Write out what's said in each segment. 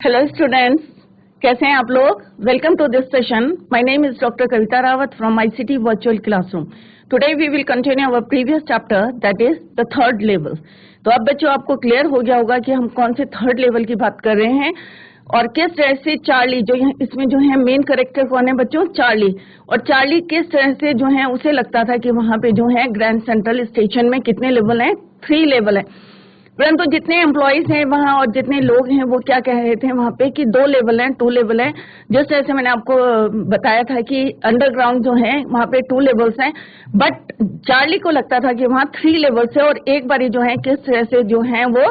Hello students, कैसे हैं आप लोग? Welcome to this session. My name is doctor Kavita Rawat from ICT virtual classroom. Today we will continue our previous chapter, that is the third level. तो अब बच्चों आपको clear हो गया होगा कि हम कौन से थर्ड लेवल की बात कर रहे हैं और किस तरह से चार्ली जो इसमें जो है मेन कैरेक्टर कौन है बच्चों? चार्ली. और चार्ली किस तरह से जो है उसे लगता था कि वहां पे जो है ग्रैंड सेंट्रल स्टेशन में कितने लेवल हैं? 3 लेवल है. परंतु जितने एम्प्लॉयज हैं वहां और जितने लोग हैं वो क्या कह रहे थे वहां पे कि 2 लेवल हैं, 2 लेवल हैं. जिस तरह से मैंने आपको बताया था कि अंडरग्राउंड जो है वहां पे 2 लेवल्स हैं, बट चार्ली को लगता था कि वहां 3 लेवल्स है. और एक बारी जो है किस तरह से जो है वो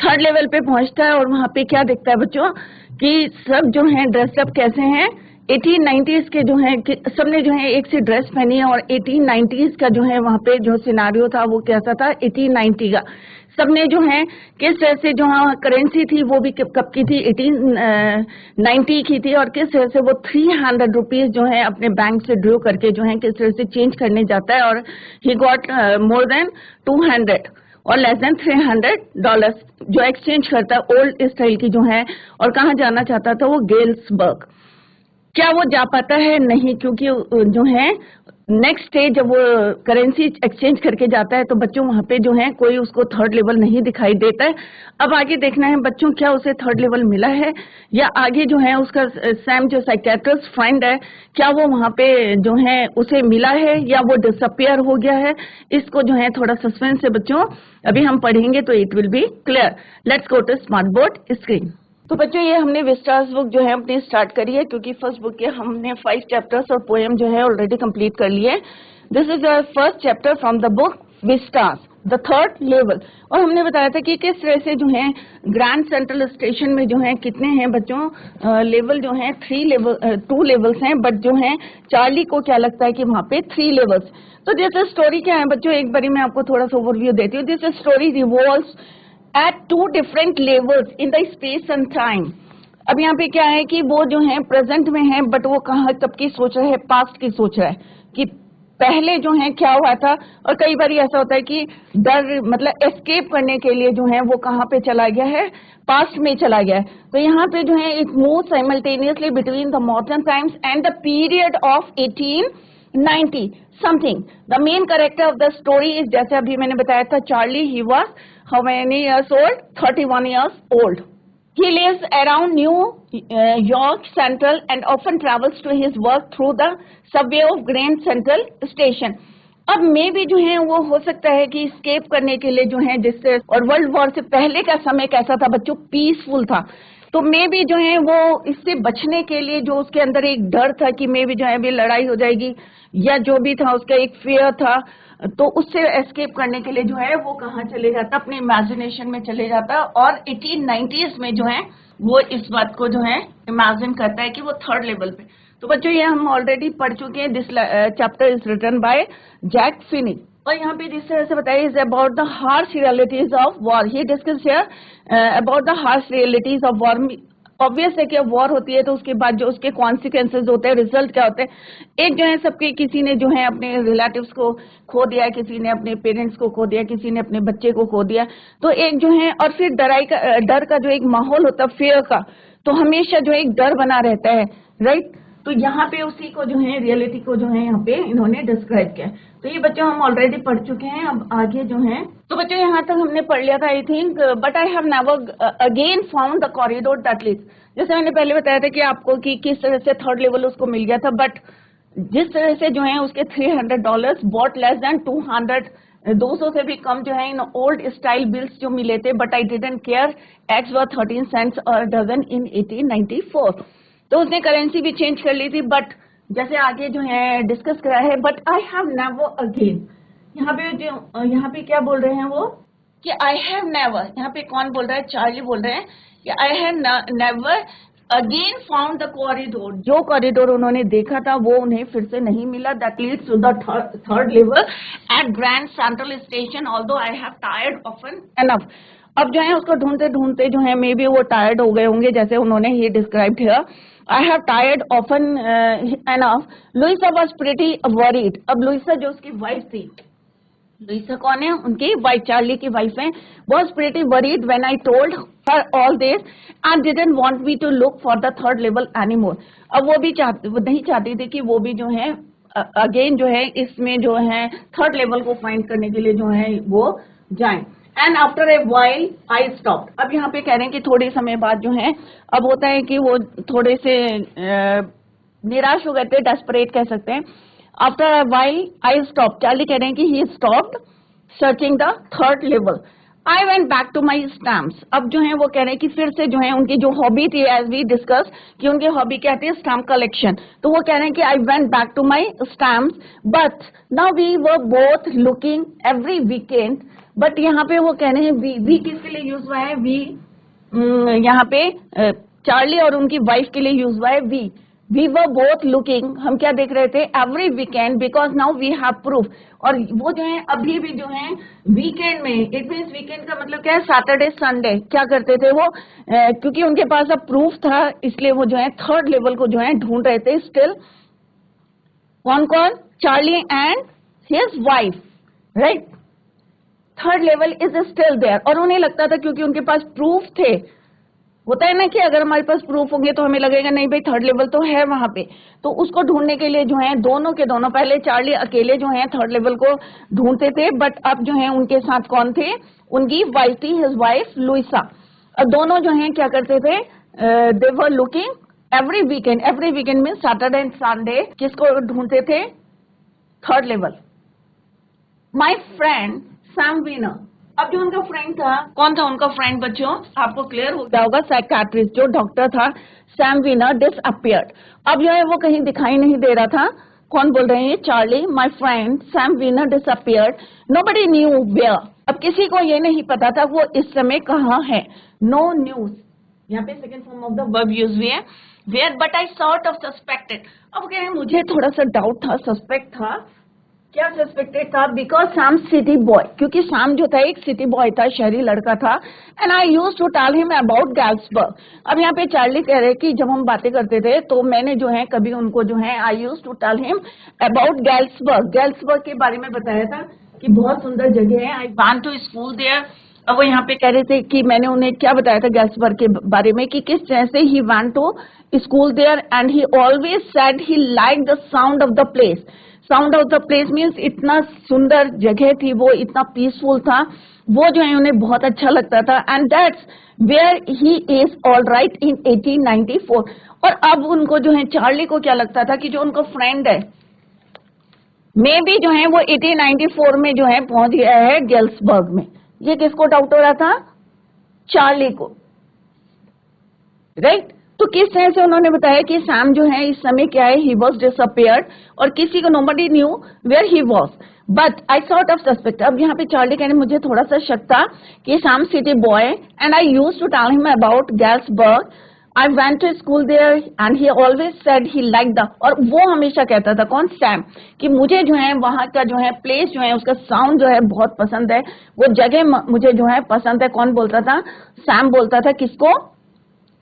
थर्ड लेवल पे पहुंचता है और वहां पे क्या दिखता है बच्चों कि सब जो है ड्रेसअप कैसे हैं 1890s के जो है कि सबने जो है एक सी ड्रेस पहनी है. और 1890s का जो है वहां पे जो सिनारियो था वो कैसा था? 1890 का. सबने जो है किस तरह से जो करेंसी थी वो भी कब की थी? 1890 की थी. और किस तरह से वो 300 रुपीज जो है अपने बैंक से ड्रॉ करके जो है किस तरह से चेंज करने जाता है. और ही गॉट मोर देन 200 और लेस देन $300 जो एक्सचेंज करता है ओल्ड स्टाइल की जो है. और कहाँ जाना चाहता था वो? गेल्सबर्ग. क्या वो जा पाता है? नहीं, क्योंकि जो है नेक्स्ट डे जब वो करेंसी एक्सचेंज करके जाता है तो बच्चों वहां पे जो है कोई उसको थर्ड लेवल नहीं दिखाई देता है. अब आगे देखना है बच्चों क्या उसे थर्ड लेवल मिला है या आगे जो है उसका सैम जो साइकियाट्रिस्ट फ्रेंड है क्या वो वहां पे जो है उसे मिला है या वो डिसअपियर हो गया है. इसको जो है थोड़ा सस्पेंस है बच्चों, अभी हम पढ़ेंगे तो it will be clear. Let's go to smart board screen. तो बच्चों ये हमने विस्टास बुक जो है अपनी स्टार्ट करी है क्योंकि फर्स्ट बुक के हमने 5 चैप्टर्स और पोएम जो है ऑलरेडी कंप्लीट कर लिए. This is the first chapter from the book Vistas, the third level. और हमने बताया था कि किस तरह से जो है ग्रैंड सेंट्रल स्टेशन में जो है कितने हैं बच्चों लेवल जो है 2 लेवल्स हैं. बट जो है चार्ली को क्या लगता है कि वहां पे 3 लेवल्स. तो जैसे स्टोरी क्या है बच्चों, एक बारी मैं आपको थोड़ा सा ओवरव्यू देती हूँ. This story revolves at 2 different levels in the space and time. अब यहाँ पे क्या है कि वो जो है प्रेजेंट में है बट वो कहाँ कब की सोच रहा है? पास्ट की सोच रहा है कि पहले जो है क्या हुआ था. और कई बार ऐसा होता है कि डर मतलब एस्केप करने के लिए जो है वो कहाँ पे चला गया है? पास्ट में चला गया है. तो यहाँ पे जो है it move simultaneously between the modern times and the period of 1890 something. The main character of the story is जैसे अभी मैंने बताया था Charlie. He was how many years old? 31 years old. He lives around New York Central and often travels to his work through the subway of Grand Central Station. अब मे भी जो है वो हो सकता है कि escape करने के लिए जो है जिससे और वर्ल्ड वॉर से पहले का समय कैसा था बच्चों? पीसफुल था. तो मे भी जो है वो इससे बचने के लिए जो उसके अंदर एक डर था कि मे भी जो है अभी लड़ाई हो जाएगी या जो भी था उसका एक फियर था, तो उससे एस्केप करने के लिए जो है वो कहाँ चले जाता? अपने इमेजिनेशन में चले जाता. और 1890s में जो है वो इस बात को जो है इमेजिन करता है कि वो थर्ड लेवल पे. तो बच्चों ये हम ऑलरेडी पढ़ चुके हैं. This chapter is written by Jack Finney. और यहाँ पे जिस तरह से बताया is about the harsh realities of war. He discuss here about the harsh realities of war. Obvious है कि वॉर होती है तो उसके बाद जो उसके कॉन्सिक्वेंसेज होते हैं, रिजल्ट क्या होते हैं. एक जो है सबके किसी ने जो है अपने रिलेटिव्स को खो दिया, किसी ने अपने पेरेंट्स को खो दिया, किसी ने अपने बच्चे को खो दिया. तो एक जो है और फिर डर का जो एक माहौल होता है फियर का, तो हमेशा जो एक डर बना रहता है. राइट. तो यहाँ पे उसी को जो है रियलिटी को जो है यहाँ पे इन्होंने डिस्क्राइब किया. तो ये बच्चों हम ऑलरेडी पढ़ चुके हैं. अब आगे जो है तो बच्चों यहाँ तक हमने पढ़ लिया था I think. But I have never again found the corridor that leads. जैसे मैंने पहले बताया था कि आपको कि किस तरह से थर्ड लेवल उसको मिल गया था. बट जिस तरह से जो है उसके $300 बॉट लेस देन 200 से भी कम जो है इन ओल्ड स्टाइल बिल्स जो मिले थे. But I didn't care. Eggs were 13 cents और डजन इन 1894. तो उसने करेंसी भी चेंज कर ली थी. बट जैसे आगे जो है डिस्कस करा है. But I have never again. यहाँ पे क्या बोल रहे हैं वो कि आई हैव नेवर. यहाँ पे कौन बोल रहा है? चार्ली बोल रहे हैं कि I have never again found the corridor. जो कॉरिडोर उन्होंने देखा था वो उन्हें फिर से नहीं मिला. That leads to the third level at Grand Central station although I have tired often enough. अब जो है उसको ढूंढते ढूंढते जो है मे बी वो टायर्ड हो गए होंगे जैसे उन्होंने ये डिस्क्राइब किया. I have tired often enough. Louisa was pretty worried. अब लुइसा जो उसकी वाइफ थी लुइसा कौन है? उनकी वाइफ, चार्ली की वाइफ है। Was pretty worried when I told her all this and didn't want me to look for the third level anymore. अब वो नहीं चाहती थी कि वो भी जो है अगेन जो है इसमें जो है थर्ड लेवल को फाइंड करने के लिए जो है वो जाएं। And after a while I stopped. अब यहाँ पे कह रहे हैं कि थोड़े समय बाद जो है, अब होता है कि वो थोड़े से निराश हो गए थे, डेस्परेट कह सकते हैं। After a while, I stopped. Charlie कह रहे हैं कि he stopped searching the third level. I went back to my stamps. अब जो है वो कह रहे हैं कि फिर से जो है उनकी जो हॉबी थी, as we discussed, कि उनकी हॉबी क्या थी? Stamp collection. तो वो कह रहे हैं कि I went back to my stamps, but now we were both looking every weekend. But यहाँ पे वो कह रहे हैं we किसके लिए यूज हुआ है? यहाँ पे चार्ली और उनकी वाइफ के लिए यूज हुआ है we were both looking, हम क्या देख रहे थे? every weekend, because now we have proof. और वो जो है अभी भी जो है वीकेंड में, इट मीन्स वीकेंड का मतलब क्या है? सैटरडे संडे क्या करते थे वो? क्योंकि उनके पास अब प्रूफ था, इसलिए वो जो है थर्ड लेवल को जो है ढूंढ रहे थे स्टिल। कौन? Charlie and his wife, right? Third level is still there. और उन्हें लगता था क्योंकि उनके पास प्रूफ थे, होता है ना कि अगर हमारे पास प्रूफ होंगे तो हमें लगेगा नहीं भाई थर्ड लेवल तो है वहां पे, तो उसको ढूंढने के लिए जो है दोनों के दोनों, पहले चार्ली अकेले जो है थर्ड लेवल को ढूंढते थे, बट अब जो है उनके साथ कौन थे? उनकी वाइफ थी, हिज वाइफ लुइसा। और दोनों जो है क्या करते थे? They were looking every weekend में सैटरडे एंड संडे किसको ढूंढते थे? Third level. My friend Sam Weiner. अब जो उनका फ्रेंड था, कौन था उनका फ्रेंड बच्चों? आपको क्लियर हो गया होगा, साइकियाट्रिस्ट जो डॉक्टर था सैम वीनर डिसअपियर्ड। अब जो है वो कहीं दिखाई नहीं दे रहा था। कौन बोल रहे हैं? Charlie. My friend Sam Weiner disappeared, nobody knew where. अब किसी को ये नहीं पता था वो इस समय कहाँ है। नो न्यूज, यहाँ पे second form of the verb use हुई है, where, but I sort of suspected. अब कह रहे हैं मुझे थोड़ा सा डाउट था, सस्पेक्ट था। क्या सस्पेक्टेड था? बिकॉज सैम सिटी बॉय, क्योंकि सैम जो था एक सिटी बॉय था, शहरी लड़का था। And I use to tell him about Galesburg. अब यहाँ पे चार्ली कह रहे कि जब हम बातें करते थे तो मैंने जो है कभी उनको जो है I use to tell him about Galesburg के बारे में बताया था कि बहुत सुंदर जगह है, I want to school there. अब वो यहाँ पे कह रहे थे कि मैंने उन्हें क्या बताया था गैल्सबर्ग के बारे में, कि किस तरह से he want to school there and he always said he like the sound of the place. Sound of the place means इतना सुंदर जगह थी वो, इतना पीसफुल था वो, जो है उन्हें बहुत अच्छा लगता था। And that's where he is all right in 1894। और अब उनको जो है चार्ली को क्या लगता था कि जो उनका फ्रेंड है मे भी जो है वो 1894 में जो है पहुंच गया है गैल्सबर्ग में। ये किसको डाउट हो रहा था? चार्ली को, राइट? तो किस तरह से उन्होंने बताया कि सैम जो है इस समय क्या है? ही वॉज डिसअपियर्ड, और किसी को nobody knew where he was, but I sort of suspect. अब यहाँ पे चार्ली कहने मुझे थोड़ा सा शक था कि Sam city boy and I use to tell him about Galesburg, I went to school there and he always said he like the, और वो हमेशा कहता था, कौन? सैम, कि मुझे जो है वहां का जो है प्लेस जो है उसका साउंड जो है बहुत पसंद है, वो जगह मुझे जो है पसंद है। कौन बोलता था? सैम बोलता था। किसको?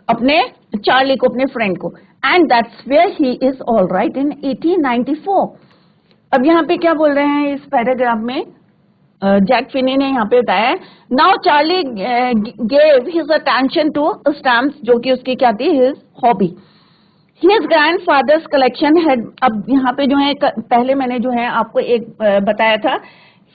अपने चार्ली को, अपने फ्रेंड को। And that's where he is all right in 1894। अब यहाँ पे क्या बोल रहे हैं इस पैराग्राफ में? जैक फिनी ने यहाँ पे बताया, now Charlie gave his attention to stamps, जो कि उसकी क्या थी? His hobby. His grandfather's collection had, अब यहाँ पे जो है पहले मैंने जो है आपको एक बताया था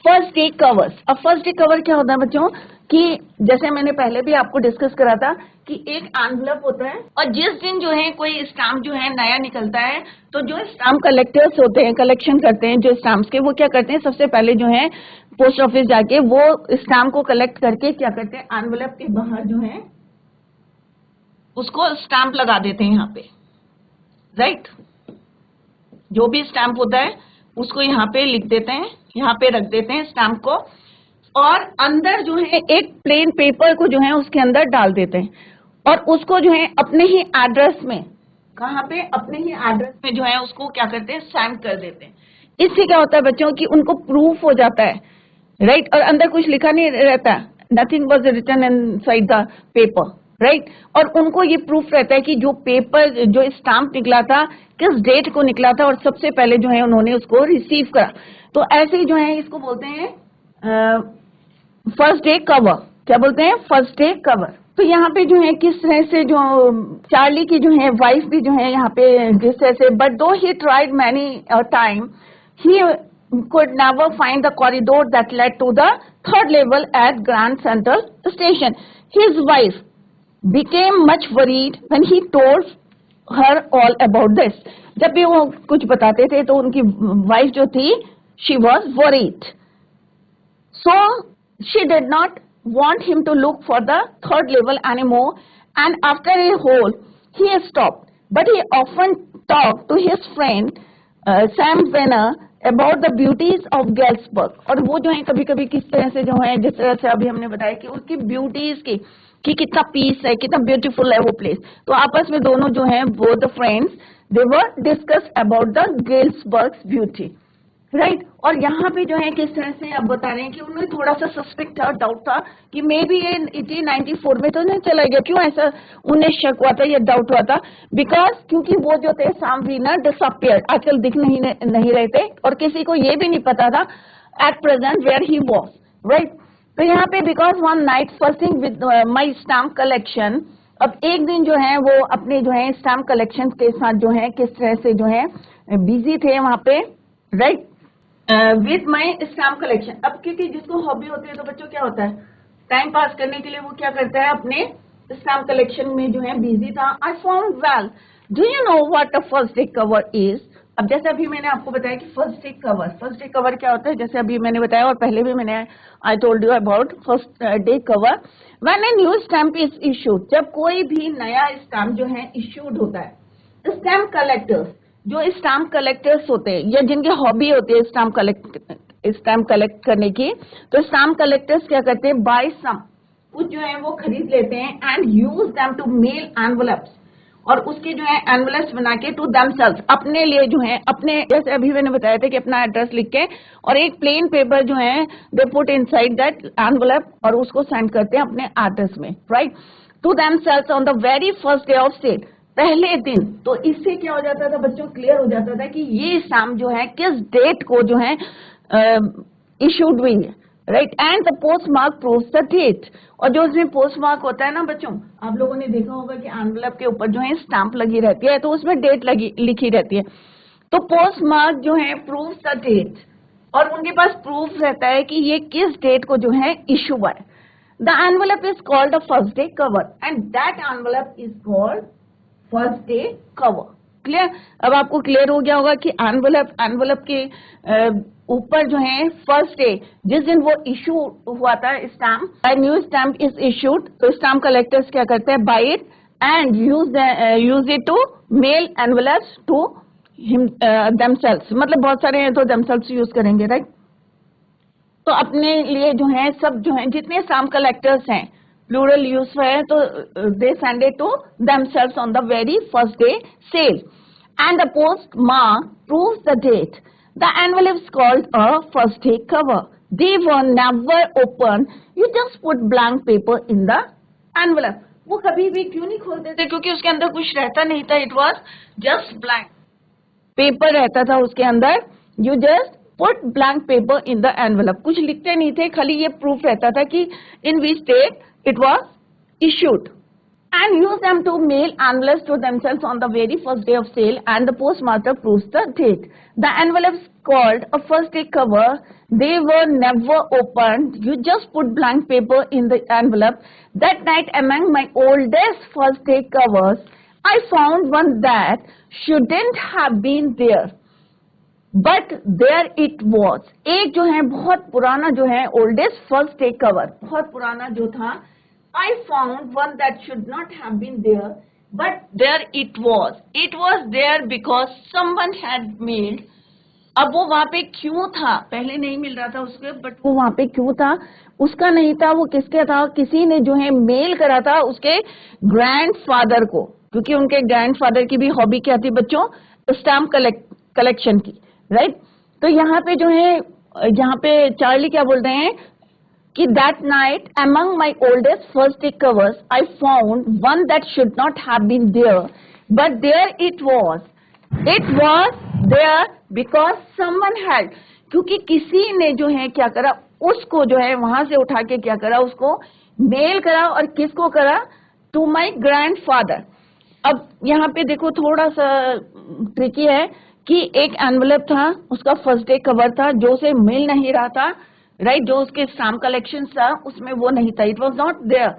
फर्स्ट डे कवर्स। अब फर्स्ट डे कवर क्या होता है बच्चों? कि जैसे मैंने पहले भी आपको डिस्कस करा था कि एक एनवलप होता है, और जिस दिन जो है कोई स्टाम्प जो है नया निकलता है, तो जो स्टाम्प कलेक्टर्स होते हैं, कलेक्शन करते हैं जो स्टाम्प्स के, वो क्या करते हैं? सबसे पहले जो है पोस्ट ऑफिस जाके वो स्टाम्प को कलेक्ट करके क्या करते हैं? एनवलप के बाहर जो है उसको स्टाम्प लगा देते हैं यहाँ पे, राइट? जो भी स्टाम्प होता है उसको यहाँ पे लिख देते हैं, यहाँ पे रख देते हैं स्टाम्प को, और अंदर जो है एक प्लेन पेपर को जो है उसके अंदर डाल देते हैं, और उसको जो है अपने ही एड्रेस में, कहाँ पे? अपने ही एड्रेस में जो है उसको क्या करते हैं? स्टैम्प कर देते हैं। इससे क्या होता है बच्चों कि उनको प्रूफ हो जाता है, राइट? और अंदर कुछ लिखा नहीं रहता, nothing was written inside the paper, right? और उनको ये प्रूफ रहता है कि जो पेपर, जो स्टाम्प निकला था किस डेट को निकला था, और सबसे पहले जो है उन्होंने उसको रिसीव करा। तो ऐसे ही जो है इसको बोलते हैं फर्स्ट डे कवर, क्या बोलते हैं, फर्स्ट डे कवर। तो यहाँ पे जो है किस तरह से जो चार्ली की जो है वाइफ भी जो है यहाँ पे जिस तरह से, बट दो he tried many time he could never find the corridor that led to the third level at Grand Central Station. His wife became much worried when he told her all about this. जब भी वो कुछ बताते थे तो उनकी wife जो थी, she was worried. So she did not want him to look for the third level anymore, and after a while he stopped. But he often talked to his friend Sam Venner about the beauties of Galesburg. और वो जो है कभी कभी किस तरह से जो है, जिस तरह से अभी हमने बताया कि उसकी ब्यूटीज की कि कितना पीस है, कितना ब्यूटीफुल है वो प्लेस। तो आपस में दोनों जो है वो the friends they were discuss about the Galesburg beauty, right. और यहाँ पे जो है किस तरह से अब बता रहे हैं कि उन्हें थोड़ा सा सस्पेक्ट था, डाउट था कि मे बी ये 1894 में तो नहीं चला गया, क्यों ऐसा उन्हें शक हुआ था, ये डाउट हुआ था, बिकॉज क्योंकि वो जो थे सैम वीनर डिसअपियर्ड, आजकल दिख नहीं रहे थे और किसी को ये भी नहीं पता था at present where he was, right. तो यहाँ पे because one night fussing with my stamp collection, अब एक दिन जो है वो अपने जो है स्टैम्प कलेक्शन के साथ जो है किस तरह से जो है बिजी थे वहां पे, right, with my stamp collection. अब क्योंकि जिसको हॉबी होती है तो बच्चों क्या होता है, टाइम पास करने के लिए वो क्या करता है, अपने स्टैम्प कलेक्शन में जो है बिजी था। I found well, do you know what a first day cover is. अब जैसे अभी मैंने आपको बताया कि फर्स्ट डे कवर क्या होता है, जैसे अभी मैंने बताया और पहले भी मैंने I told you about first day cover. When a new stamp is issued, जब कोई भी नया स्टैम्प जो है इशूड होता है, स्टैम्प कलेक्टर्स, जो स्टैम्प कलेक्टर्स होते हैं या जिनकी हॉबी होती है स्टैम्प कलेक्ट करने की, तो स्टैम्प कलेक्टर्स क्या करते हैं, बाय सम, कुछ जो है वो खरीद लेते हैं and use them to mail envelopes, और उसके जो है एनवलप्स बना के टू देमसेल्व्स, अपने लिए जो है अपने, जैसे अभी मैंने बताया था कि अपना एड्रेस लिख के और एक प्लेन पेपर जो है they put inside that envelope और उसको सेंड करते हैं अपने एड्रेस में, right, to themselves on the very first day of sale, पहले दिन। तो इससे क्या हो जाता था बच्चों, क्लियर हो जाता था कि ये स्टैम्प जो है किस डेट को जो है इशूड हुई है, right, and the postmark proves the date. और जो उसमें पोस्ट मार्क होता है ना बच्चों, आप लोगों ने देखा होगा कि एनवलप के ऊपर जो है स्टैम्प लगी रहती है तो उसमें डेट लिखी रहती है, तो पोस्ट मार्क जो है प्रूव्स द डेट, और उनके पास प्रूफ रहता है कि ये किस डेट को जो है इशू हुआ है। The envelope is called the first day cover and that envelope is called first day cover. Clear, अब आपको क्लियर हो गया होगा कि एनवलप के ऊपर जो है फर्स्ट डे जिस दिन वो इशू हुआ था stamp, new stamp is issued, तो स्टैम्प कलेक्टर्स क्या करते हैं, buy it and use it to mail envelopes to themselves, मतलब बहुत सारे हैं तो देमसेल्व्स यूज करेंगे, राइट। तो अपने लिए जो है सब जो है जितने स्टैम्प कलेक्टर्स हैं प्लूरल यूज है, तो they send it to themselves on the very first day sale and the postmark proves the date. The envelope is called a first day cover. They were never open, you just put blank paper in the envelope. वो कभी भी क्यों नहीं खोलते थे, क्योंकि उसके अंदर कुछ रहता नहीं था, it was just blank paper रहता था उसके अंदर, you just put blank paper in the envelope, कुछ लिखते नहीं थे, खाली ये प्रूफ रहता था कि in which date it was issued, and use them to mail envelopes to themselves on the very first day of sale, and the postmaster proves the date. The envelopes called a first day cover, they were never opened, you just put blank paper in the envelope. That night among my oldest first day covers, I found one that shouldn't have been there, but there it was. एक जो है बहुत पुराना जो है oldest first day cover, बहुत पुराना जो था, I found one that should not have been there, but there it was. It was there because someone had mailed. अब वो वहां पे क्यों था, पहले नहीं मिल रहा था उसके, बट वो वहां पे क्यों था, उसका नहीं था, वो किसके था, किसी ने जो है मेल करा था उसके ग्रैंडफादर को, क्योंकि उनके ग्रैंडफादर की भी हॉबी क्या थी बच्चों, स्टैम्प कलेक्शन की, राइट। तो यहाँ पे जो है, यहाँ पे चार्ली क्या बोल रहे हैं कि that night among my oldest first day covers I found one that should not have been there, but there it was. It was there because someone had, क्योंकि किसी ने जो है क्या करा, उसको जो है वहां से उठा के क्या करा, उसको मेल करा, और किसको करा, टू माई ग्रैंडफादर। अब यहाँ पे देखो थोड़ा सा ट्रिकी है कि एक एनवलप था, उसका फर्स्ट डे कवर था, जो उसे मिल नहीं रहा था, राइट, जो उसके स्टैम्प कलेक्शन था उसमें वो नहीं था, it was not there,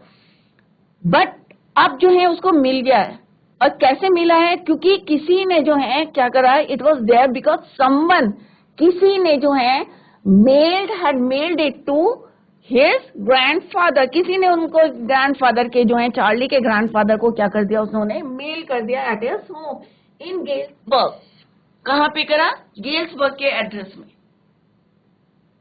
but अब जो है उसको मिल गया है। और कैसे मिला है, क्योंकि किसी ने जो है क्या करा है, it was there because someone, किसी ने जो है had mailed it to his grandfather, किसी ने उनको ग्रैंडफादर के जो है चार्ली के ग्रैंडफादर को क्या कर दिया, उन्होंने मेल कर दिया eight his home in Galesburg. कहाँ पे करा, गेल्सबर्ग के एड्रेस में।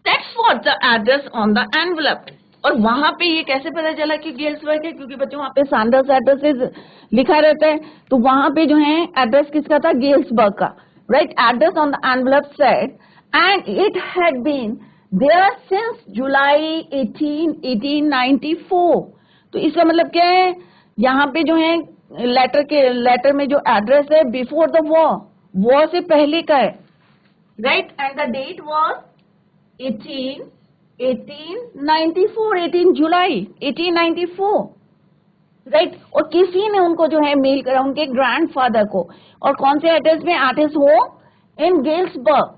That's what the address on the envelope। और वहां पे ये कैसे पता चला कि गेल्सबर्ग है, क्योंकि बच्चों वहां पे सैंडर्स एड्रेस लिखा रहता है, तो वहां पे जो है एड्रेस किसका था, गेल्सबर्ग का, right. Address on the envelope said and it had been there since July 1894। तो इसका मतलब क्या है, यहाँ पे जो है लेटर में जो एड्रेस है बिफोर द वॉर से पहले का है, right. And the date was 18 July 1894, right. और किसी ने उनको जो है मेल करा उनके ग्रैंडफादर को, और कौन से एड्रेस में, eight his home in Galesburg.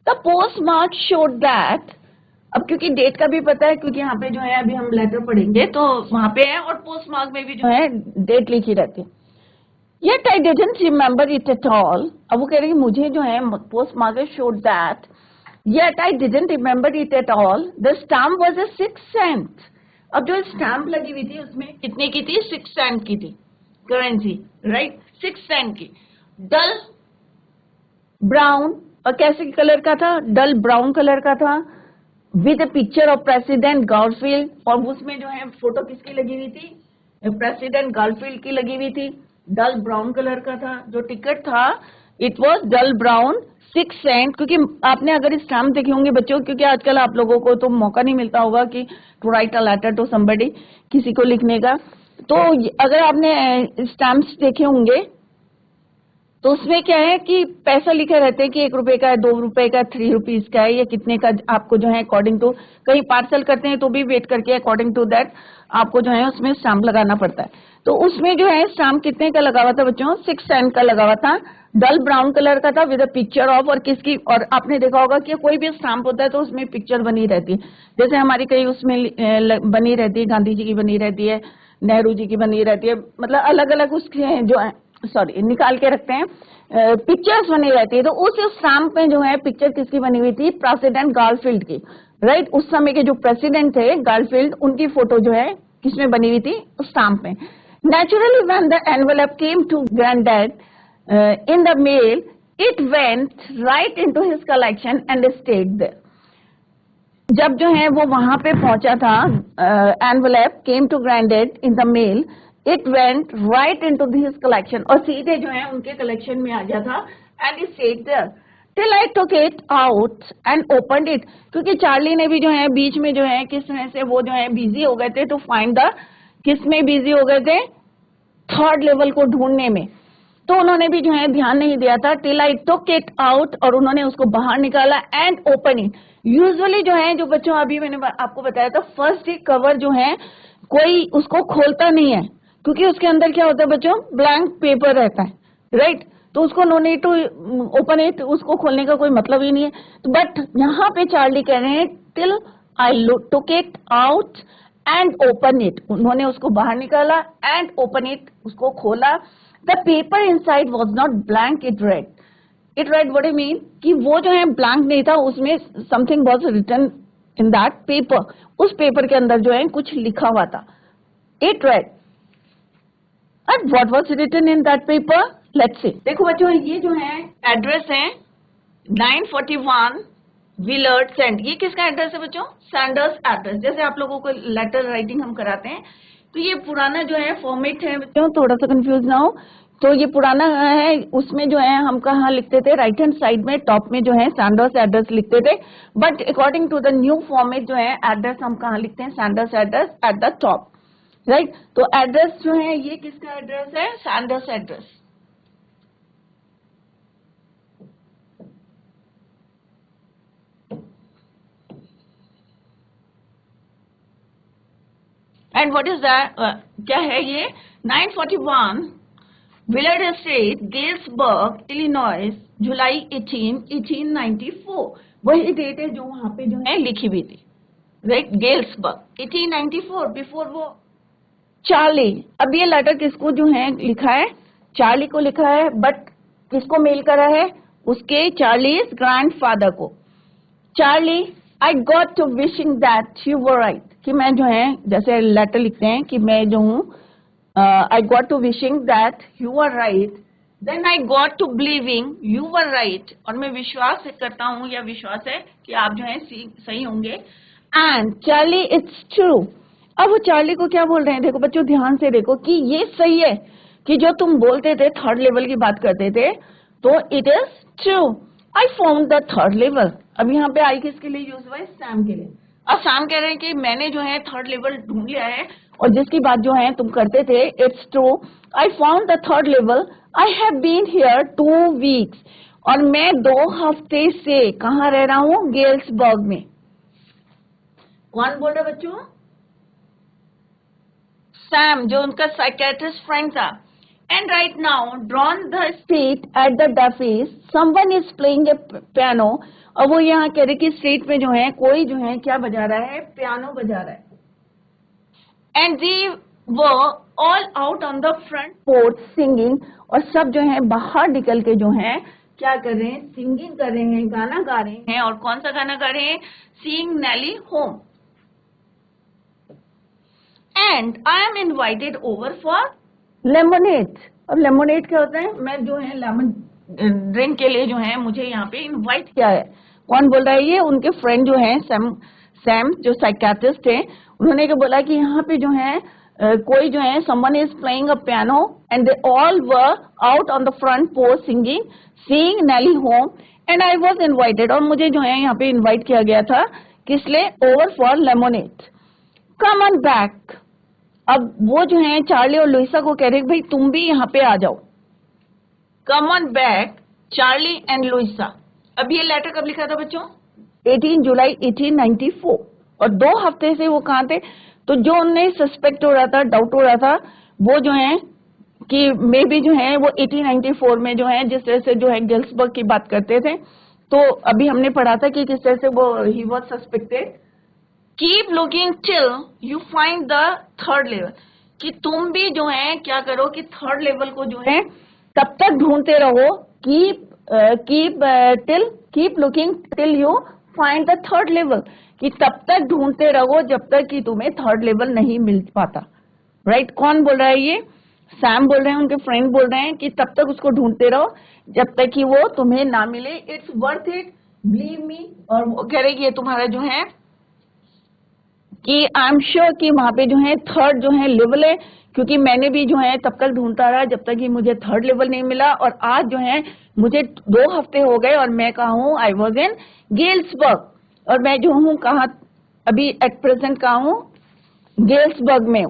The post mark showed that, अब क्योंकि डेट का भी पता है, क्योंकि यहाँ पे जो है अभी हम लेटर पढ़ेंगे तो वहां पे है, और पोस्ट मार्क में भी जो है डेट लिखी रहती है। Yet I didn't remember it at all। अब वो कह रही है मुझे जो है post mark showed that, Yet I didn't remember it at all। The stamp was a 6 cent। अब जो स्टैम्प लगी हुई थी उसमें कितने की थी, 6 सेंट की थी करेंसी, राइट, 6 सेंट की, डल ब्राउन, और कैसे कलर का था, डल ब्राउन कलर का था, with A picture of president Garfield. और उसमें जो है फोटो किसकी लगी हुई थी, प्रेसिडेंट गारफील्ड की लगी हुई थी, डल ब्राउन कलर का था। जो टिकट था it was dull brown 6 cent. क्योंकि आपने अगर स्टैम्प देखे होंगे बच्चों, क्योंकि आजकल आप लोगों को तो मौका नहीं मिलता होगा कि to write a letter to somebody, किसी को लिखने का, तो अगर आपने स्टैम्प्स देखे होंगे तो उसमें क्या है कि पैसा लिखे रहते हैं कि 1 रुपए का है, 2 रुपए का, 3 रुपीज का है, या कितने का आपको जो है अकॉर्डिंग टू, कहीं पार्सल करते हैं तो भी वेट करके अकॉर्डिंग टू दैट आपको जो है उसमें स्टैम्प लगाना पड़ता है। तो उसमें जो है स्टैम्प कितने का लगा हुआ था बच्चों, 6 सेंट का लगा हुआ था, डल ब्राउन कलर का था, विद अ पिक्चर ऑफ, और किसकी, और आपने देखा होगा कि कोई भी स्टैम्प होता है तो उसमें पिक्चर बनी रहती है, जैसे हमारी कहीं उसमें बनी रहती है, गांधी जी की बनी रहती है, नेहरू जी की बनी रहती है, मतलब अलग अलग उसके जो है सॉरी निकाल के रखते हैं, पिक्चर्स बनी रहती है। तो उस स्टैम्प में जो है पिक्चर किसकी बनी हुई थी, प्रेसिडेंट गारफील्ड की, राइट। उस समय के जो प्रेसिडेंट थे गारफील्ड, उनकी फोटो जो है किसमें बनी हुई थी, उस स्टैम्प में। Naturally when the envelope came to granddad in the mail, it went right into his collection and stayed there. जब जो है वो वहां पे पहुंचा था, envelope came to granddad in the mail, it went right into his collection, और सीधे जो है उनके कलेक्शन में आ गया था, and it stayed there till I took it out and opened it. क्योंकि चार्ली ने भी जो है बीच में जो है किस तरह से वो जो है बिजी हो गए थे टू फाइंड द, किस में बिजी हो गए थे, थर्ड लेवल को ढूंढने में, तो उन्होंने भी जो है ध्यान नहीं दिया था। Till I took it out, और उन्होंने उसको बाहर निकाला, एंड ओपन इट। यूजुअली जो है, जो बच्चों अभी मैंने आपको बताया था, फर्स्ट डे कवर जो है कोई उसको खोलता नहीं है, क्योंकि उसके अंदर क्या होता है बच्चों, ब्लैंक पेपर रहता है, राइट। तो उसको no need to open it, उसको खोलने का कोई मतलब ही नहीं है। तो बट यहाँ पे चार्ली कह रहे हैं till I took it out and open it, उन्होंने उसको बाहर निकाला एंड ओपन इट, उसको खोला। The paper inside was not blank, it read what I mean, कि वो जो है ब्लैंक नहीं था, उसमें something was written in that paper, उस पेपर के अंदर जो है कुछ लिखा हुआ था। It read, and what was written in that paper, let's see. देखो बच्चों, ये जो है एड्रेस है 941 विलर्ड सेंट। ये किसका एड्रेस है बच्चों, सैंडर्स एड्रेस। जैसे आप लोगों को लेटर राइटिंग हम कराते हैं, तो ये पुराना जो है फॉर्मेट है बच्चों, थोड़ा सा कंफ्यूज ना हो, तो ये पुराना है। उसमें जो है हम कहाँ लिखते थे, राइट हैंड साइड में टॉप में जो है सैंडर्स एड्रेस लिखते थे, but according to the new format जो है एड्रेस हम कहाँ लिखते हैं, sender's address at the top, right. तो एड्रेस जो है ये किसका एड्रेस है, sender's address. And what is that, क्या है ये? 941 Wheeler street, Galesburg, Illinois, July 18, 1894। वही डेट है जो वहां पे जो है लिखी हुई थी, राइट? गेल्सबर्ग 1894, बिफोर वो चार्ली। अब ये लेटर किसको जो है लिखा है? चार्ली को लिखा है, बट किसको मेल करा है? उसके चार्लीज ग्रैंडफादर को। Charlie, I got to wishing that you were right, कि मैं जो है, जैसे लेटर लिखते हैं कि मैं जो हूँ, I got to wishing that you are right, then I got to believing you were right, और मैं विश्वास करता हूँ या विश्वास है कि आप जो है सही होंगे। And Charlie, it's true. अब वो चार्ली को क्या बोल रहे हैं? देखो बच्चों, ध्यान से देखो कि ये सही है कि जो तुम बोलते थे, थर्ड लेवल की बात करते थे, तो it is true. I found the third level. अब यहाँ पे आई किसके लिए यूज हुआ है? सैम के लिए। अब सैम कह रहे हैं कि मैंने जो है थर्ड लेवल ढूंढ लिया है, और जिसकी बात जो है तुम करते थे, it's true. I found the third level. I have been here 2 weeks, और मैं 2 हफ्ते से कहाँ रह रहा हूँ? गेल्सबर्ग में। कौन बोल रहा बच्चों? सैम, जो उनका साइकेट्रिस्ट फ्रेंड था। And right now, drawn the street at the Duffy's, someone is playing a piano. और वो यहाँ कह रहे कि स्ट्रीट में जो है कोई जो है क्या बजा रहा है? पियानो बजा रहा है। And they were all out on the front porch singing, और सब जो है बाहर निकल के जो है क्या कर रहे हैं? सिंगिंग कर रहे हैं, गाना गा रहे हैं। और कौन सा गाना गा रहे हैं? Sing Nelly Home. And I am invited over for lemonade. अब लेमोनेड क्या होता है? मैं जो है लेमन ड्रिंक के लिए जो है मुझे यहाँ पे इनवाइट किया है। कौन बोल रहा है? ये उनके फ्रेंड जो है सैम जो साइकेट्रिस्ट है, उन्होंने क्या बोला कि यहाँ पे जो है कोई जो है someone is playing a piano, and they all were out on the front porch singing Nellie home, and I was invited, और मुझे जो है यहाँ पे इनवाइट किया गया था। किस लिए? Over for lemonade. Come on back. अब वो जो है चार्ली और लुइसा को कह रहे भाई तुम भी यहाँ पे आ जाओ। Come on back, Charlie and Louisa. अब ये लेटर कब लिखा था बच्चों? 18 जुलाई 1894। और 2 हफ्ते से वो कहाँ थे? तो जो उन्हें सस्पेक्ट हो रहा था, डाउट हो रहा था, वो जो है कि मे बी जो है वो 1894 में जो है जिस तरह से जो है गेल्सबर्ग की बात करते थे, तो अभी हमने पढ़ा था कि किस तरह से वो he was suspected. Keep looking till you find the third level, कि तुम भी जो है क्या करो कि थर्ड लेवल को जो है तब तक ढूंढते रहो। keep looking till you find the third level, कि तब तक ढूंढते रहो जब तक कि तुम्हें थर्ड लेवल नहीं मिल पाता। राइट? कौन बोल रहा है? ये सैम बोल रहे हैं, उनके फ्रेंड बोल रहे हैं कि तब तक उसको ढूंढते रहो जब तक कि वो तुम्हें ना मिले। It's worth it, believe me. और वो कह रहे कि ये तुम्हारा जो है कि आई एम श्योर कि वहां पे जो है थर्ड जो है लेवल है, क्योंकि मैंने भी जो है तब तक ढूंढता रहा जब तक कि मुझे थर्ड लेवल नहीं मिला, और आज जो है मुझे 2 हफ्ते हो गए और मैं कहा हूँ? I was in Galesburg. और मैं जो हूँ कहाँ अभी एट प्रेजेंट कहा हूँ? गेल्सबर्ग में,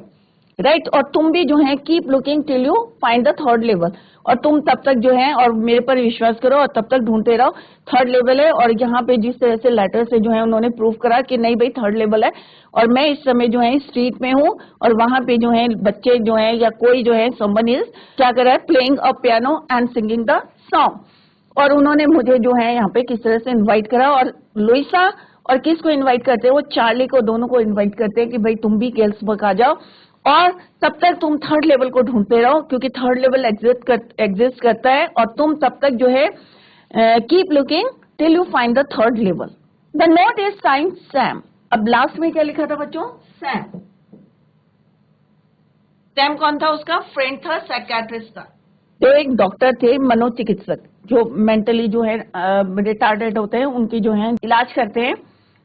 राइट? और तुम भी जो है keep looking till you find the third level, और तुम तब तक जो है और मेरे पर विश्वास करो और तब तक ढूंढते रहो, थर्ड लेवल है। और यहाँ पे जिस तरह से लेटर से जो है उन्होंने प्रूव करा कि नहीं भाई थर्ड लेवल है, और मैं इस समय जो है स्ट्रीट में हूँ, और वहां पे जो है बच्चे जो है या कोई जो है समवन इज क्या कर रहा है? Playing a piano and singing the song. और उन्होंने मुझे जो है यहाँ पे किस तरह से इन्वाइट करा, और लुइसा और किसको इन्वाइट करते हैं? वो चार्ली को, दोनों को इन्वाइट करते हैं कि भाई तुम भी गेल्सबर्ग आ जाओ, और तब तक तुम थर्ड लेवल को ढूंढते रहो, क्योंकि थर्ड लेवल एग्जिस्ट करता है, और तुम तब तक जो है keep looking till you find the third level. The note is signed Sam. अब लास्ट में क्या लिखा था बच्चों? सैम। सैम कौन था? उसका फ्रेंड था, साइकियाट्रिस्ट था, जो एक डॉक्टर थे, मनोचिकित्सक, जो मेंटली जो है रिटार्डेड होते हैं उनकी जो है इलाज करते हैं।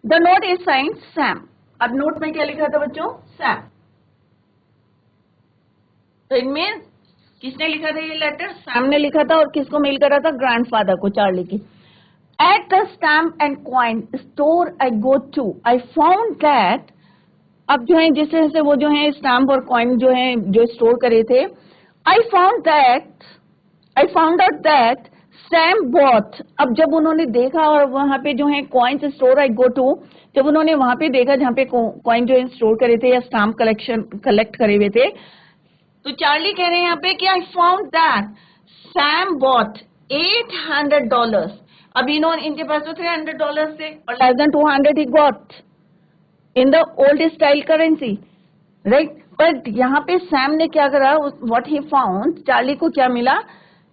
The note is signed Sam. अब नोट में क्या लिखा था बच्चों? सैम। तो इनमें किसने लिखा था ये लेटर? सैम ने लिखा था। और किसको मेल करा था? ग्रैंडफादर को, चार्ली की। At the stamp and coin store I go to, I found that. अब जो है जिस तरह से वो जो है स्टैम्प और कॉइन जो है जो स्टोर करे थे, I found out that Sam bought, अब जब उन्होंने देखा और वहां पे जो है coins store I go to, जब उन्होंने वहां पे देखा जहाँ पे कॉइन जो है स्टोर करे थे या स्टाम्प कलेक्ट करे हुए थे, तो चार्ली कह रहे हैं यहाँ पे कि I found that Sam bought $800. अब इनके पास तो $300 थे और less than 200 he got in the old style currency, right. But यहाँ पे सैम ने क्या करा, व्हाट ही फाउंड, चार्ली को क्या मिला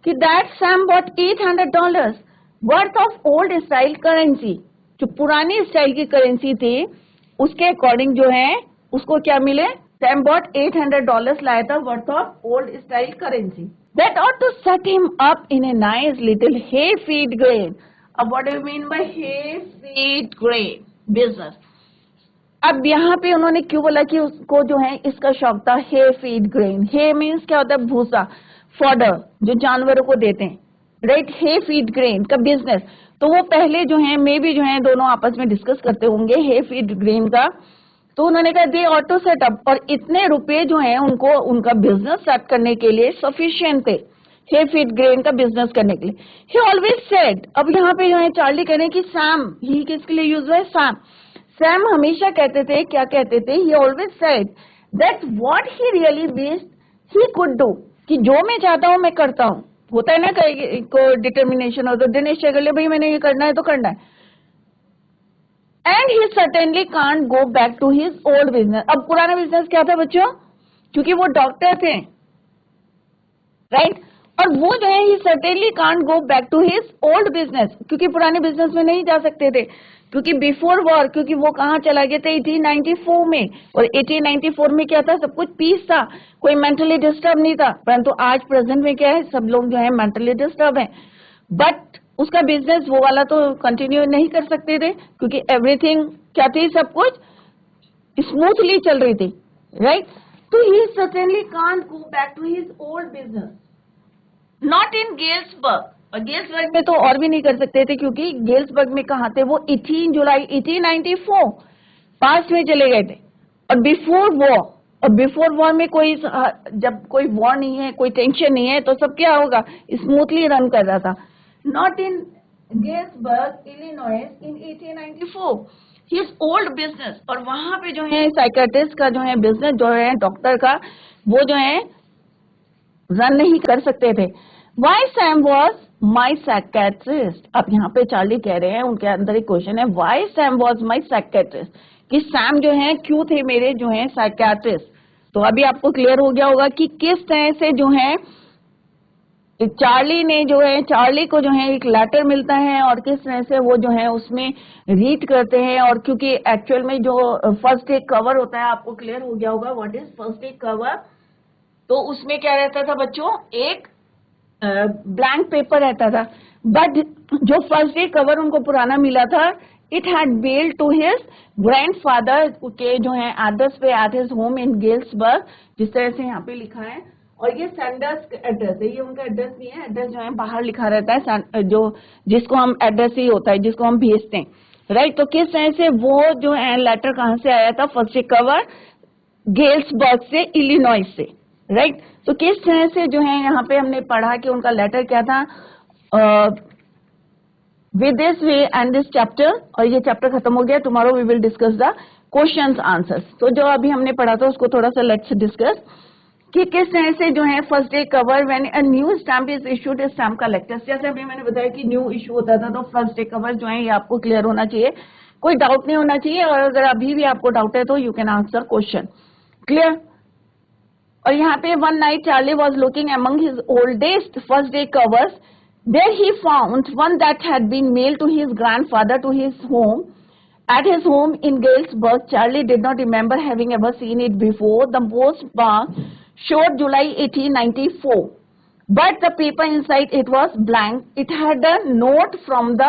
कि that Sam bought $800 worth of old style currency, जो पुरानी स्टाइल की करेंसी थी उसके अकॉर्डिंग जो है उसको क्या मिले, सैम बॉट $800 लाया था worth of old style currency. That ought to set him up in a nice little hay feed grain. अब what do you mean by hay feed grain business? अब यहाँ पे उन्होंने क्यों बोला कि उसको जो है इसका शौक था hay feed grain. Hay means क्या होता है, भूसा, fodder जो जानवरों को देते हैं, राइट। hay feed grain का बिजनेस, तो वो पहले जो है मे भी जो है दोनों आपस में डिस्कस करते होंगे hay feed grain का। तो उन्होंने कहा दे ऑटो सेटअप, और इतने रुपए जो हैं उनको उनका बिजनेस सेट करने के लिए सफिशिएंट थे हे फीड ग्रेन का बिजनेस करने के लिए। ही ऑलवेज सेड, अब यहाँ पे जो है चार्ली कह रहे हैं कि सैम, ही किसके लिए यूज हुआ है, सैम। सैम हमेशा कहते थे, क्या कहते थे, ही always said that what he really wished he could do, कि जो मैं चाहता हूँ मैं करता हूँ। होता है ना को डिटर्मिनेशन हो, तो दिनेश कर ले भाई मैंने ये करना है तो करना है। And he certainly can't go back to his old business. अब पुराना बिजनेस क्या था बच्चों, क्योंकि वो डॉक्टर थे, राइट, और वो जो है he certainly can't go back to his old business, क्योंकि पुराने बिजनेस में नहीं जा सकते थे, क्योंकि बिफोर वॉर, क्योंकि वो कहाँ चला गए थे 1894 में, और 1894 में क्या था, सब कुछ पीस था, कोई मेंटली डिस्टर्ब नहीं था। परंतु आज प्रेजेंट में क्या है, सब लोग जो है मेंटली डिस्टर्ब है। बट उसका बिजनेस वो वाला तो कंटिन्यू नहीं कर सकते थे, क्योंकि एवरीथिंग क्या थी, सब कुछ स्मूथली चल रही थी, राइट। तो he certainly can't go back to his old business, not in Galesburg, और गेल्सबर्ग में तो और भी नहीं कर सकते थे, क्योंकि गेल्सबर्ग में कहाँ थे वो, 18 जुलाई 1894 पास्ट में चले गए थे। और बिफोर वॉर, और बिफोर वॉर में कोई, जब कोई वॉर नहीं है, कोई टेंशन नहीं है, तो सब क्या होगा, स्मूथली रन कर रहा था। Not in Galesburg, Illinois in 1894. His old business, और वहां पे जो है साइकेट्रिस्ट का जो है बिजनेस जो है डॉक्टर का, वो जो है रन नहीं कर सकते थे। Why Sam was my psychiatrist? अब यहाँ पे चार्ली कह रहे हैं, उनके अंदर एक क्वेश्चन है, Why Sam was my psychiatrist? कि सैम जो है क्यों थे मेरे जो है साइकियाट्रिस्ट। तो अभी आपको क्लियर हो गया होगा कि किस तरह से जो है चार्ली ने जो है, चार्ली को जो है एक लेटर मिलता है और किस तरह से वो जो है उसमें रीड करते हैं। और क्योंकि एक्चुअल में जो फर्स्ट एड कवर होता है, आपको क्लियर हो गया होगा what is first aid cover. तो उसमें क्या रहता था बच्चों, एक ब्लैंक पेपर रहता था, बट जो फर्स्ट एड कवर उनको पुराना मिला था, it had belled to his grandfather के जो है एड्रेस पे at his home in Galesburg, जिस तरह से यहाँ पे लिखा है। और ये सेंडर्स एड्रेस है, ये उनका एड्रेस नहीं है, एड्रेस जो है बाहर लिखा रहता है, जो जिसको हम एड्रेस ही होता है जिसको हम भेजते हैं, राइट। तो किस तरह से वो जो है लेटर कहाँ से आया था, फर्स्ट कवर गेल्सबर्ग से, इलिनॉइस से, राइट। तो किस तरह से जो है यहाँ पे हमने पढ़ा कि उनका लेटर क्या था, with this way and this chapter, और ये चैप्टर खत्म हो गया। Tomorrow we will discuss the questions answers. तो जो अभी हमने पढ़ा था उसको थोड़ा सा लेट्स डिस्कस कि किस तरह से जो है first day cover when a new stamp is issued stamp collectors. जैसे अभी मैंने बताया कि न्यू इशू होता था, तो फर्स्ट डे कवर जो है ये आपको क्लियर होना चाहिए, कोई डाउट नहीं होना चाहिए। और अगर अभी भी आपको डाउट है तो you can answer question, clear. और यहाँ पे one night Charlie was looking among his oldest first day covers, there he found one that had been mailed to his grandfather to his home at his home in Galesburg. Charlie did not remember having ever seen it before. The postmark showed July 1894, but the paper inside it was blank. It had a note from the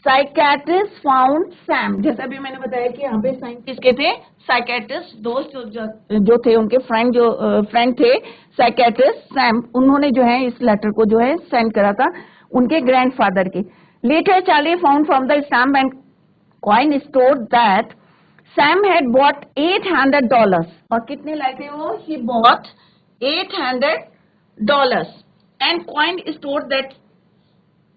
psychiatrist found Sam. जैसा भी मैंने बताया कि यहाँ पे sign किसके थे, psychiatrist दोस्त जो थे, उनके फ्रेंड थे साइकेट्रिस्ट सैम, उन्होंने जो है इस लेटर को जो है सेंड करा था उनके ग्रैंडफादर के। Later Charlie found from the stamp and coin stored that Sam had bought $800. और कितने लाए थे वो, he bought $800 and coin stored that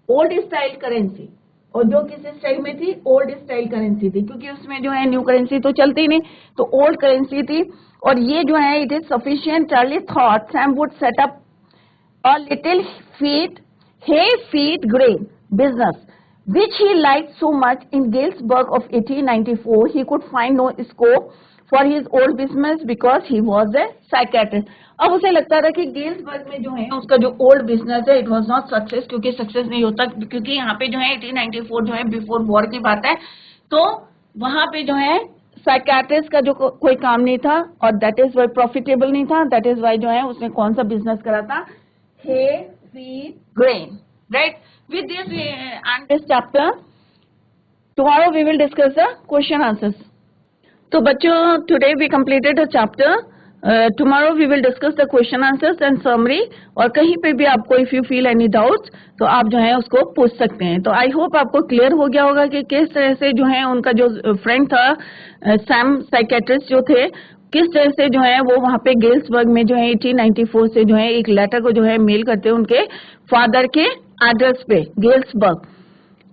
old style currency, और जो किस स्टाइल में थी, ओल्ड स्टाइल करेंसी थी, क्योंकि उसमें जो है न्यू करेंसी तो चलती नहीं, तो ओल्ड करेंसी थी। और ये जो है it is sufficient Charlie thought Sam would set up a little hay feed grain business which he liked so much in Galesburg of 1894. He could find no scope for his old business because he was a psychiatrist. अब उसे लगता था कि Galesburg में जो है उसका जो ओल्ड बिजनेस है इट वाज नॉट सक्सेस, क्योंकि सक्सेस नहीं होता, क्योंकि यहाँ पे जो है 1894 जो है बिफोर वॉर की बात है, तो वहां पे जो है साइकियाट्रिस्ट का जो कोई काम नहीं था, और दैट इज वाई प्रॉफिटेबल नहीं था, दैट इज वाई जो है उसने कौन सा बिजनेस करा था, hay feed grain, right? With this we end this chapter. Tomorrow we will discuss the question answers. तो बच्चों, today we completed a chapter. Tomorrow we will discuss the question answers and summary. और कहीं पे भी आपको if you feel any doubts तो आप जो है उसको पूछ सकते हैं। तो आई होप आपको क्लियर हो गया होगा कि किस तरह से जो है उनका जो फ्रेंड था सैम साइकियाट्रिस्ट जो थे, किस तरह से जो है वो वहां पे गेल्सबर्ग में जो है 1894 से जो है एक लेटर को जो है मेल करते हैं उनके फादर के एड्रेस पे गेल्सबर्ग,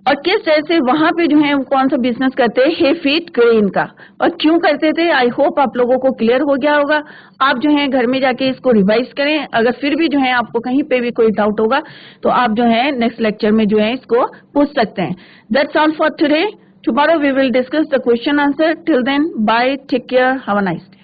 और किस तरह से वहां पे जो है कौन सा बिजनेस करते हैं, हे फीड ग्रेन का, और क्यों करते थे। आई होप आप लोगों को क्लियर हो गया होगा। आप जो है घर में जाके इसको रिवाइज करें। अगर फिर भी जो है आपको कहीं पे भी कोई डाउट होगा तो आप जो है नेक्स्ट लेक्चर में जो है इसको पूछ सकते हैं। That's all for today. Tomorrow we will discuss the question answer. Till then, bye, take care, have a nice day.